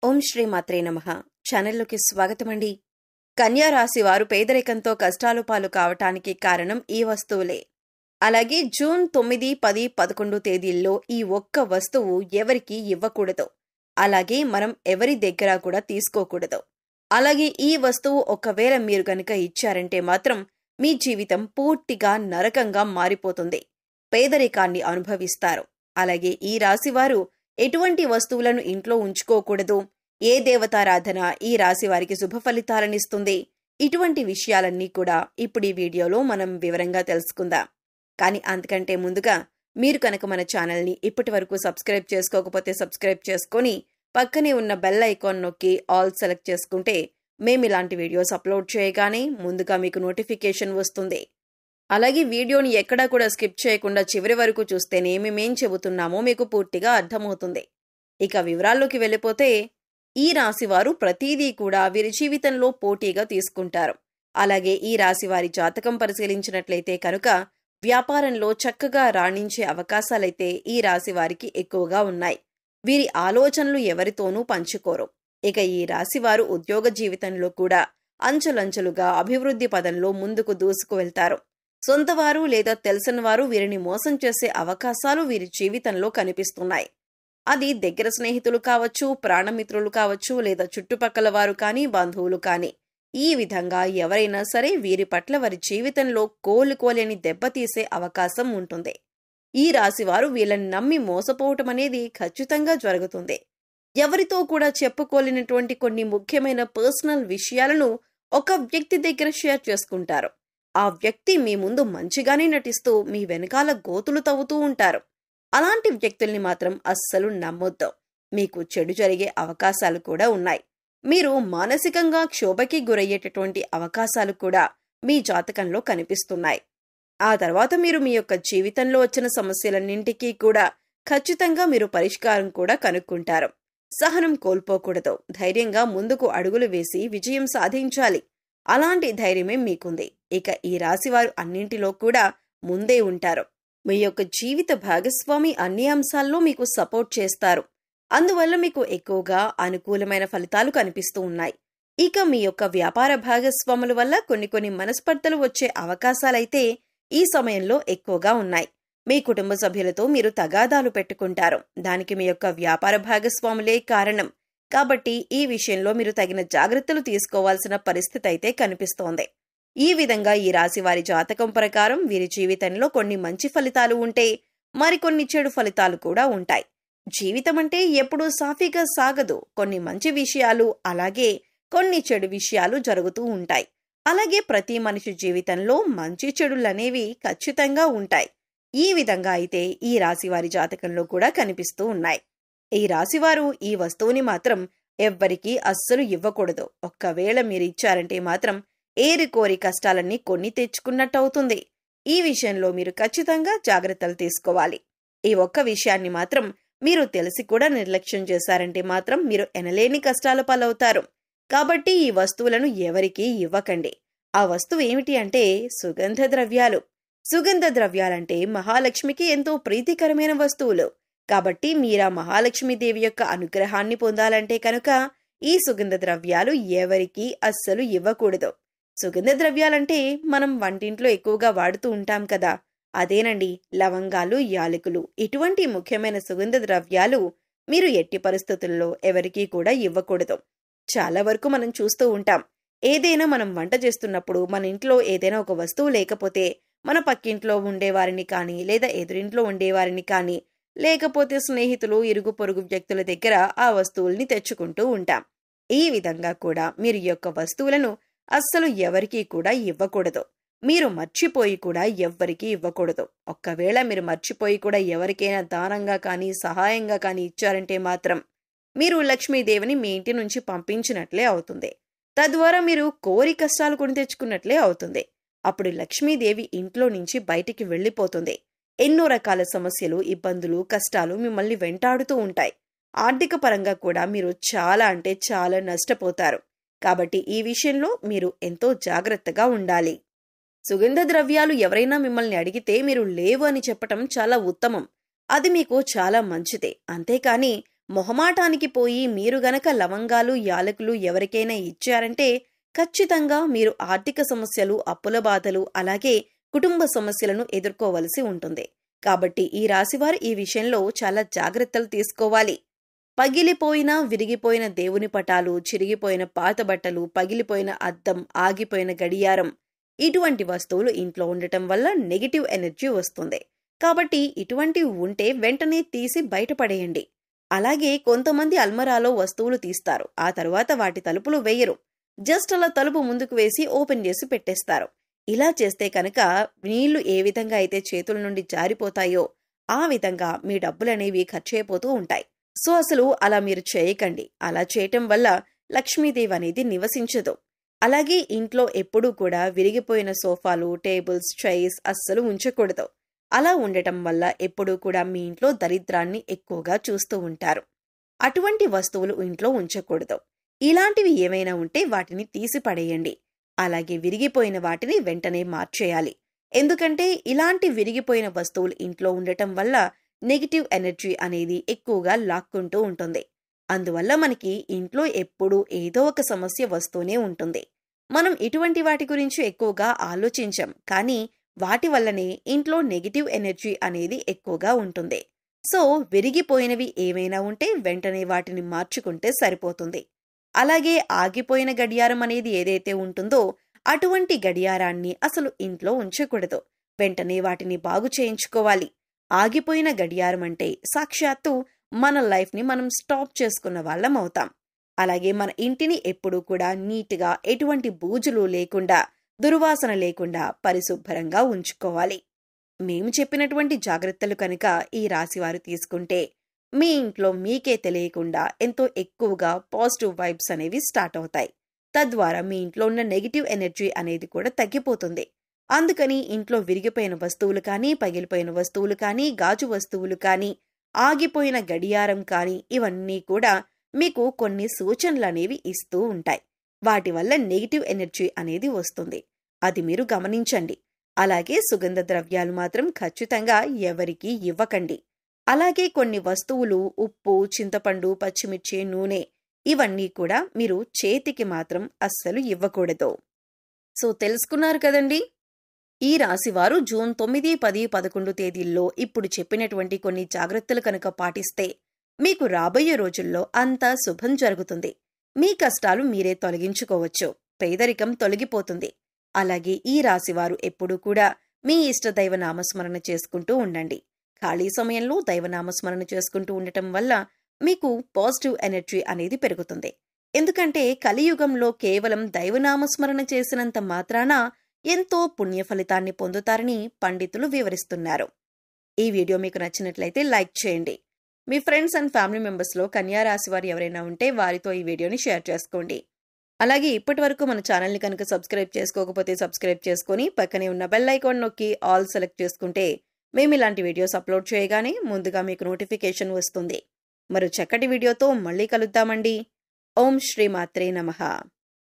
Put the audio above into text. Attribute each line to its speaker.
Speaker 1: ఓం శ్రీ మాత్రే నమః. ఛానల్లోకి స్వాగతమండి. కన్యా రాశి వారు పేదరికంతో కష్టాలు పాలు కావటానికి కారణం ఈ వస్తువులే. అలాగే జూన్ 9, 10, 11 తేదీల్లో ఈ ఒక్క వస్తువు ఎవరికి ఇవ్వకూడదు. అలాగే మనం ఎవరి దగ్గర కూడా తీసుకోకూడదు. అలాగే ఈ వస్తువు ఒకవేళ మీరు గనుక ఇచ్చారంటే మాత్రం మీ జీవితం పూర్తిగా నరకంగా మారిపోతుంది. పేదరికాన్ని అనుభవిస్తారు. అలాగే ఈ రాశివారు ఎటువంటి వస్తువులను ఇంట్లో ఉంచుకోకూడదు, ఏ దేవతారాధన ఈ రాశి వారికి శుభ ఫలితాలనిస్తుంది, ఇటువంటి విషయాలన్నీ కూడా ఇప్పుడు ఈ వీడియోలో మనం వివరంగా తెలుసుకుందాం. కానీ అంతకంటే ముందుగా మీరు కనుక మన ఛానల్ని ఇప్పటి వరకు సబ్స్క్రైబ్ చేసుకోకపోతే సబ్స్క్రైబ్ చేసుకొని పక్కనే ఉన్న బెల్ ఐకాన్ నొక్కి ఆల్ సెలెక్ట్ చేసుకుంటే మేము ఇలాంటి వీడియోస్ అప్లోడ్ చేయగానే ముందుగా మీకు నోటిఫికేషన్ వస్తుంది. అలాగే వీడియోని ఎక్కడా కూడా స్కిప్ చేయకుండా చివరి వరకు చూస్తేనే మేమేం చెబుతున్నామో మీకు పూర్తిగా అర్థమవుతుంది. ఇక వివరాల్లోకి వెళ్ళిపోతే ఈ రాశివారు ప్రతిదీ కూడా వీరి జీవితంలో పోటీగా తీసుకుంటారు. అలాగే ఈ రాశివారి జాతకం పరిశీలించినట్లయితే కనుక వ్యాపారంలో చక్కగా రాణించే అవకాశాలైతే ఈ రాశివారికి ఎక్కువగా ఉన్నాయి. వీరి ఆలోచనలు ఎవరితోనూ పంచుకోరు. ఇక ఈ రాశివారు ఉద్యోగ జీవితంలో కూడా అంచెలంచెలుగా అభివృద్ధి పదంలో ముందుకు దూసుకు వెళ్తారు. సొంతవారు లేదా తెలిసిన వారు వీరిని మోసం చేసే అవకాశాలు వీరి జీవితంలో కనిపిస్తున్నాయి. అది దగ్గర స్నేహితులు కావచ్చు, ప్రాణమిత్రులు కావచ్చు, లేదా చుట్టుపక్కల వారు కానీ, బంధువులు కానీ, ఈ విధంగా ఎవరైనా సరే వీరి పట్ల వారి జీవితంలో కోలుకోలేని దెబ్బతీసే అవకాశం ఉంటుంది. ఈ రాశివారు వీళ్ళని నమ్మి మోసపోవటం అనేది ఖచ్చితంగా జరుగుతుంది. ఎవరితో కూడా చెప్పుకోలేనటువంటి కొన్ని ముఖ్యమైన పర్సనల్ విషయాలను ఒక వ్యక్తి దగ్గర షేర్ చేసుకుంటారు. ఆ వ్యక్తి మీ ముందు మంచిగానే నటిస్తూ మీ వెనకాల గోతులు తవ్వుతూ ఉంటారు. అలాంటి వ్యక్తుల్ని మాత్రం అస్సలు నమ్మొద్దు. మీకు చెడు జరిగే అవకాశాలు కూడా ఉన్నాయి. మీరు మానసికంగా క్షోభకి గురయ్యేటటువంటి అవకాశాలు కూడా మీ జాతకంలో కనిపిస్తున్నాయి. ఆ తర్వాత మీరు మీ యొక్క జీవితంలో వచ్చిన సమస్యలన్నింటికీ కూడా ఖచ్చితంగా మీరు పరిష్కారం కూడా కనుక్కుంటారు. సహనం కోల్పోకూడదు. ధైర్యంగా ముందుకు అడుగులు వేసి విజయం సాధించాలి. అలాంటి ధైర్యమే మీకుంది. ఇక ఈ రాశివారు అన్నింటిలో కూడా ముందే ఉంటారు. మీ యొక్క జీవిత భాగస్వామి అన్ని అంశాల్లో మీకు సపోర్ట్ చేస్తారు. అందువల్ల మీకు ఎక్కువగా అనుకూలమైన ఫలితాలు కనిపిస్తూ ఉన్నాయి. ఇక మీ యొక్క వ్యాపార భాగస్వాముల వల్ల కొన్ని మనస్పర్ధలు వచ్చే అవకాశాలైతే ఈ సమయంలో ఎక్కువగా ఉన్నాయి. మీ కుటుంబ సభ్యులతో మీరు తగాదాలు పెట్టుకుంటారు. దానికి మీ యొక్క వ్యాపార భాగస్వాములే కారణం. కాబట్టి ఈ విషయంలో మీరు తగిన జాగ్రత్తలు తీసుకోవాల్సిన పరిస్థితి అయితే కనిపిస్తోంది. ఈ విధంగా ఈ రాశి వారి జాతకం ప్రకారం వీరి జీవితంలో కొన్ని మంచి ఫలితాలు ఉంటే మరికొన్ని చెడు ఫలితాలు కూడా ఉంటాయి. జీవితం అంటే ఎప్పుడూ సాఫీగా సాగదు. కొన్ని మంచి విషయాలు అలాగే కొన్ని చెడు విషయాలు జరుగుతూ ఉంటాయి. అలాగే ప్రతి మనిషి జీవితంలో మంచి చెడులనేవి ఖచ్చితంగా ఉంటాయి. ఈ విధంగా అయితే ఈ రాశి వారి జాతకంలో కూడా కనిపిస్తూ ఉన్నాయి. ఈ రాశివారు ఈ వస్తువుని మాత్రం ఎవ్వరికీ అస్సలు ఇవ్వకూడదు. ఒక్కవేళ మీరు ఇచ్చారంటే మాత్రం ఏరికోరి కష్టాలన్నీ కొని తెచ్చుకున్నట్టవుతుంది. ఈ విషయంలో మీరు ఖచ్చితంగా జాగ్రత్తలు తీసుకోవాలి. ఈ ఒక్క విషయాన్ని మాత్రం మీరు తెలిసి కూడా నిర్లక్ష్యం చేశారంటే మాత్రం మీరు ఎనలేని కష్టాల పాలవుతారు. కాబట్టి ఈ వస్తువులను ఎవరికీ ఇవ్వకండి. ఆ వస్తువు ఏమిటి అంటే సుగంధ ద్రవ్యాలు. సుగంధ ద్రవ్యాలంటే మహాలక్ష్మికి ఎంతో ప్రీతికరమైన వస్తువులు. కాబట్టి మీరా మహాలక్ష్మీదేవి యొక్క అనుగ్రహాన్ని పొందాలంటే కనుక ఈ సుగంధ ద్రవ్యాలు ఎవరికీ అస్సలు ఇవ్వకూడదు. సుగంధ ద్రవ్యాలంటే మనం వంటింట్లో ఎక్కువగా వాడుతూ ఉంటాం కదా, అదేనండి లవంగాలు, యాలకులు. ఇటువంటి ముఖ్యమైన సుగంధ ద్రవ్యాలు మీరు ఎట్టి పరిస్థితుల్లో ఎవరికీ కూడా ఇవ్వకూడదు. చాలా వరకు మనం చూస్తూ ఉంటాం. ఏదైనా మనం వంట చేస్తున్నప్పుడు మన ఇంట్లో ఏదైనా ఒక వస్తువు లేకపోతే మన పక్కింట్లో ఉండేవారిని కానీ, లేదా ఎదురింట్లో ఉండేవారిని కానీ, లేకపోతే స్నేహితులు, ఇరుగు పొరుగు వ్యక్తుల దగ్గర ఆ వస్తువుల్ని తెచ్చుకుంటూ ఉంటాం. ఈ విధంగా కూడా మీరు ఈ యొక్క వస్తువులను అస్సలు ఎవరికీ కూడా ఇవ్వకూడదు. మీరు మర్చిపోయి కూడా ఎవ్వరికీ ఇవ్వకూడదు. ఒక్కవేళ మీరు మర్చిపోయి కూడా ఎవరికైనా దానంగా కానీ, సహాయంగా కానీ ఇచ్చారంటే మాత్రం మీరు లక్ష్మీదేవిని మీ ఇంటి నుంచి పంపించినట్లే అవుతుంది. తద్వారా మీరు కోరి కష్టాలు కొని తెచ్చుకున్నట్లే అవుతుంది. అప్పుడు లక్ష్మీదేవి ఇంట్లో నుంచి బయటికి వెళ్ళిపోతుంది. ఎన్నో రకాల సమస్యలు, ఇబ్బందులు, కష్టాలు మిమ్మల్ని వెంటాడుతూ ఉంటాయి. ఆర్థిక పరంగా కూడా మీరు చాలా అంటే చాలా నష్టపోతారు. కాబట్టి ఈ విషయంలో మీరు ఎంతో జాగ్రత్తగా ఉండాలి. సుగంధ ద్రవ్యాలు ఎవరైనా మిమ్మల్ని అడిగితే మీరు లేవు అని చెప్పటం చాలా ఉత్తమం. అది మీకు చాలా మంచిదే. అంతేకాని మొహమాటానికి పోయి మీరు గనక లవంగాలు, యాలకులు ఎవరికైనా ఇచ్చారంటే ఖచ్చితంగా మీరు ఆర్థిక సమస్యలు, అప్పుల బాధలు, అలాగే కుటుంబ సమస్యలను ఎదుర్కోవలసి ఉంటుంది. కాబట్టి ఈ రాశివారు ఈ విషయంలో చాలా జాగ్రత్తలు తీసుకోవాలి. పగిలిపోయిన, విరిగిపోయిన దేవుని పటాలు, చిరిగిపోయిన పాత బట్టలు, పగిలిపోయిన అద్దం, ఆగిపోయిన గడియారం ఇటువంటి వస్తువులు ఇంట్లో ఉండటం వల్ల నెగటివ్ ఎనర్జీ వస్తుంది. కాబట్టి ఇటువంటివి ఉంటే వెంటనే తీసి బయటపడేయండి. అలాగే కొంతమంది అల్మరాలో వస్తువులు తీస్తారు, ఆ తర్వాత వాటి తలుపులు వేయరు. జస్ట్ అలా తలుపు ముందుకు వేసి ఓపెన్ చేసి పెట్టేస్తారు. ఇలా చేస్తే కనుక నీళ్లు ఏ విధంగా అయితే చేతుల నుండి జారిపోతాయో ఆ విధంగా మీ డబ్బులనేవి ఖర్చయిపోతూ ఉంటాయి. సో అసలు అలా మీరు చేయకండి. అలా చేయటం వల్ల లక్ష్మీదేవి అనేది నివసించదు. అలాగే ఇంట్లో ఎప్పుడూ కూడా విరిగిపోయిన సోఫాలు, టేబుల్స్, చైర్స్ అస్సలు ఉంచకూడదు. అలా ఉండటం వల్ల ఎప్పుడూ కూడా మీ ఇంట్లో దరిద్రాన్ని ఎక్కువగా చూస్తూ ఉంటారు. అటువంటి వస్తువులు ఇంట్లో ఉంచకూడదు. ఇలాంటివి ఏమైనా ఉంటే వాటిని తీసి పడేయండి. అలాగే విరిగిపోయిన వాటిని వెంటనే మార్చేయాలి. ఎందుకంటే ఇలాంటి విరిగిపోయిన వస్తువులు ఇంట్లో ఉండటం వల్ల నెగిటివ్ ఎనర్జీ అనేది ఎక్కువగా లాక్కుంటూ ఉంటుంది. అందువల్ల మనకి ఇంట్లో ఎప్పుడూ ఏదో ఒక సమస్య వస్తూనే ఉంటుంది. మనం ఇటువంటి వాటి గురించి ఎక్కువగా ఆలోచించం, కానీ వాటి వల్లనే ఇంట్లో నెగిటివ్ ఎనర్జీ అనేది ఎక్కువగా ఉంటుంది. సో విరిగిపోయినవి ఏమైనా ఉంటే వెంటనే వాటిని మార్చుకుంటే సరిపోతుంది. అలాగే ఆగిపోయిన గడియారం అనేది ఏదైతే ఉంటుందో అటువంటి గడియారాన్ని అసలు ఇంట్లో ఉంచకూడదు. వెంటనే వాటిని బాగు చేయించుకోవాలి. ఆగిపోయిన గడియారం అంటే సాక్షాత్తు మన లైఫ్ని మనం స్టాప్ చేసుకున్న వాళ్ళం అవుతాం. అలాగే మన ఇంటిని ఎప్పుడూ కూడా నీట్గా, ఎటువంటి బూజులు లేకుండా, దుర్వాసన లేకుండా పరిశుభ్రంగా ఉంచుకోవాలి. మేము చెప్పినటువంటి జాగ్రత్తలు కనుక ఈ రాశివారు తీసుకుంటే మీ ఇంట్లో మీకే తెలియకుండా ఎంతో ఎక్కువగా పాజిటివ్ వైబ్స్ అనేవి స్టార్ట్ అవుతాయి. తద్వారా మీ ఇంట్లో ఉన్న నెగిటివ్ ఎనర్జీ అనేది కూడా తగ్గిపోతుంది. అందుకని ఇంట్లో విరిగిపోయిన వస్తువులు కానీ, పగిలిపోయిన వస్తువులు కానీ, గాజు వస్తువులు కానీ, ఆగిపోయిన గడియారం కానీ ఇవన్నీ కూడా మీకు కొన్ని సూచనలు అనేవి ఇస్తూ ఉంటాయి. వాటి వల్ల నెగిటివ్ ఎనర్జీ అనేది వస్తుంది. అది మీరు గమనించండి. అలాగే సుగంధ ద్రవ్యాలు మాత్రం ఖచ్చితంగా ఎవరికీ ఇవ్వకండి. అలాగే కొన్ని వస్తువులు ఉప్పు, చింతపండు, పచ్చిమిర్చి, నూనె ఇవన్నీ కూడా మీరు చేతికి మాత్రం అస్సలు ఇవ్వకూడదు. సో తెలుసుకున్నారు కదండి. ఈ రాశివారు జూన్ 9, 10, 11 తేదీల్లో ఇప్పుడు చెప్పినటువంటి కొన్ని జాగ్రత్తలు కనుక పాటిస్తే మీకు రాబోయే రోజుల్లో అంతా శుభం జరుగుతుంది. మీ కష్టాలు మీరే తొలగించుకోవచ్చు. పేదరికం తొలగిపోతుంది. అలాగే ఈ రాశివారు ఎప్పుడూ కూడా మీ ఇష్టదైవ నామస్మరణ చేసుకుంటూ ఉండండి. ఖాళీ సమయంలో దైవనామస్మరణ చేసుకుంటూ ఉండటం వల్ల మీకు పాజిటివ్ ఎనర్జీ అనేది పెరుగుతుంది. ఎందుకంటే కలియుగంలో కేవలం దైవనామస్మరణ చేసినంత మాత్రాన ఎంతో పుణ్య ఫలితాన్ని పొందుతారని పండితులు వివరిస్తున్నారు. ఈ వీడియో మీకు నచ్చినట్లయితే లైక్ చేయండి. మీ ఫ్రెండ్స్ అండ్ ఫ్యామిలీ మెంబర్స్లో కన్యా రాశి వారు ఎవరైనా ఉంటే వారితో ఈ వీడియోని షేర్ చేసుకోండి. అలాగే ఇప్పటి వరకు మన ఛానల్ని కనుక సబ్స్క్రైబ్ చేసుకోకపోతే సబ్స్క్రైబ్ చేసుకొని పక్కనే ఉన్న బెల్ ఐకాన్ నొక్కి ఆల్ సెలెక్ట్ చేసుకుంటే మేము ఇలాంటి వీడియోస్ అప్లోడ్ చేయగానే ముందుగా మీకు నోటిఫికేషన్ వస్తుంది. మరో చక్కటి వీడియోతో మళ్ళీ కలుద్దామండి. ఓం శ్రీ మాత్రే నమః.